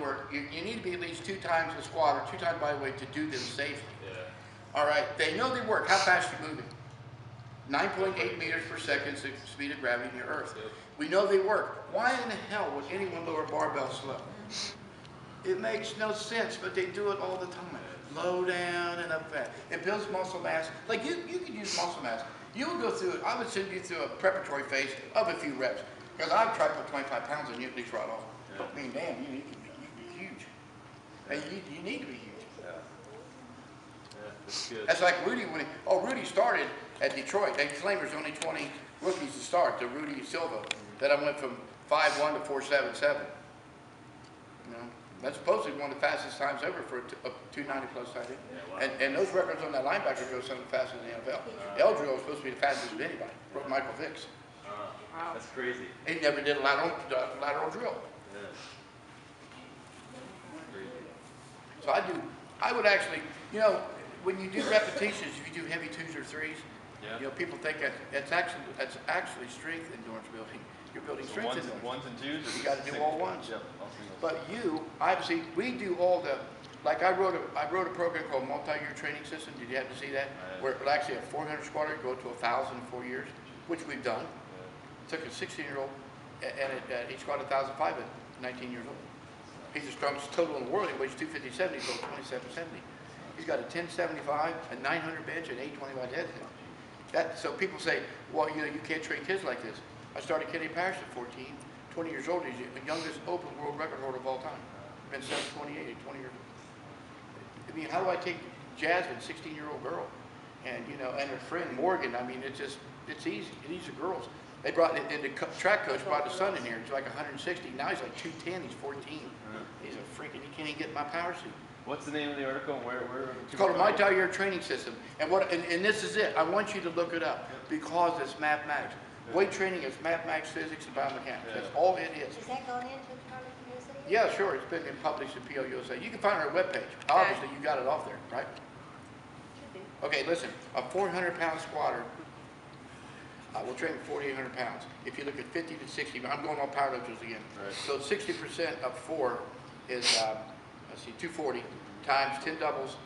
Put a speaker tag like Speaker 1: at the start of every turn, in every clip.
Speaker 1: work, you need to be at least 2 times the squat or 2 times body weight to do them safely. Yeah. All right, they know they work. How fast are you moving? 9.8 meters per second is the speed of gravity in your earth. Yep. We know they work. Why in the hell would anyone lower barbell slow? It makes no sense, but they do it all the time. Low down and up fast. It builds muscle mass. Like you can use muscle mass. You will go through it. I would send you through a preparatory phase of a few reps. Because I've tried to put 25 pounds on you at least right off. Yeah. I mean, damn, you can be huge. And you need to be huge. Yeah. Yeah, that's good. That's like Rudy when Rudy started at Detroit. They claimed there's only 20 rookies to start. The Rudy Silva. That I went from 5'1" to 4'7". You know, that's supposedly one of the fastest times ever for a 290 plus tight end. Yeah, wow. And those records on that linebacker go some of the fastest in the NFL. Eldrill was supposed to be the fastest of anybody. Broke Michael Vick's.
Speaker 2: Wow. That's crazy.
Speaker 1: He never did a lateral drill. Yeah. So I would actually, you know, when you do repetitions, if you do heavy 2s or 3s, yeah. You know, people think that's actually strength endurance building. You're building
Speaker 2: so
Speaker 1: strength endurance.
Speaker 2: Ones and 2s.
Speaker 1: You got to do all ones. Yep. But obviously, we do all the. Like I wrote a program called Multi-Year Training System. Did you have to see that? Where it actually a 400 squatter go to 1,000 in 4 years, which we've done. Took a 16-year-old, and he squatted 1,005 at 19 years old. He's the strongest total in the world. He weighs 257. He's 2770. He's got a 1075, a 900 bench, and 825 deadlift. So people say, well, you know, you can't train kids like this. I started Kenny Parrish at 14, 20 years old. He's the youngest open world record holder of all time. Been 728 at 20 years old. I mean, how do I take Jasmine, 16-year-old girl, and you know, and her friend Morgan? I mean, it's easy. These are girls. They brought and the track coach brought his son in here. He's like 160. Now he's like 210. He's 14. He's a freaking. He can't even get in my power suit.
Speaker 2: What's the name of the article? Where
Speaker 1: it's called a Multi-Year Training System. And this is it. I want you to look it up because it's mathematics. Weight training is mathematics, physics, and biomechanics. That's all it is.
Speaker 3: Is that going into Powerlifting USA?
Speaker 1: Yeah, sure. It's been published in PO USA. You can find it on our webpage. Obviously, you got it off there, right?
Speaker 3: Should be.
Speaker 1: Okay, listen. A 400-pound squatter will train with 4,800 pounds. If you look at 50 to 60, I'm going on powerlifters again. Right. So 60% of 4 is, let's see, 240 times 10 doubles.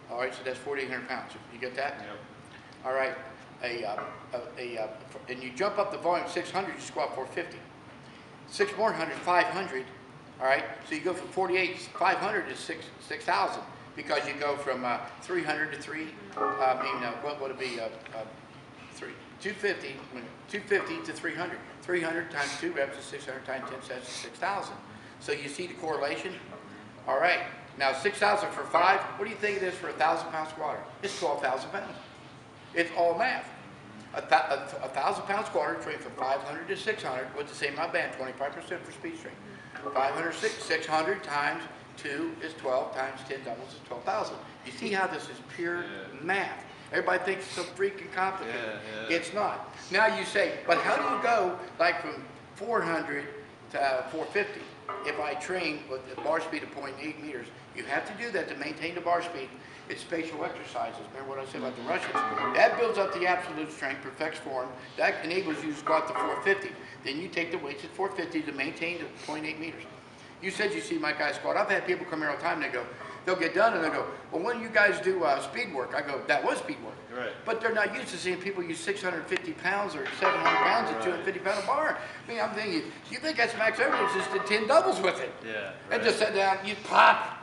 Speaker 1: All right, so that's 4,800 pounds. You get that?
Speaker 2: Yep.
Speaker 1: All right. And you jump up the volume 600, you squat 450. 6 more hundred, 500. All right. So you go from 48, 500 to 6,000 because you go from 300 to 3. What would it be? 250 to 300. 300 times 2 reps is 600 times 10 sets is 6,000. So you see the correlation? All right. Now 6,000 for 5. What do you think it is for a 1,000-pound squatter? It's 12,000 pounds. It's all math. A 1,000-pound squatter trained from 500 to 600 with the same band, 25% for speed strength. 600 times 2 is 12 times 10 doubles is 12,000. You see how this is pure math. Everybody thinks it's so freaking complicated. It's not. Now you say, but how do you go like from 400 to 450? If I train with the bar speed of 0.8 meters, you have to do that to maintain the bar speed. It's spatial exercises. Remember what I said about the Russians? That builds up the absolute strength, perfects form. That enables you to squat to 450. Then you take the weights at 450 to maintain the 0.8 meters. You said you see my guys squat. I've had people come here all the time and they'll get done and they'll go, well, when do you guys do speed work? I go, that was speed work.
Speaker 2: Right.
Speaker 1: But they're not used to seeing people use 650 pounds or 700 pounds at 250-pound bar. I mean, I'm thinking, you think that's max effort? Just did 10 doubles with it.
Speaker 2: Yeah. Right.
Speaker 1: And just sat down, you pop.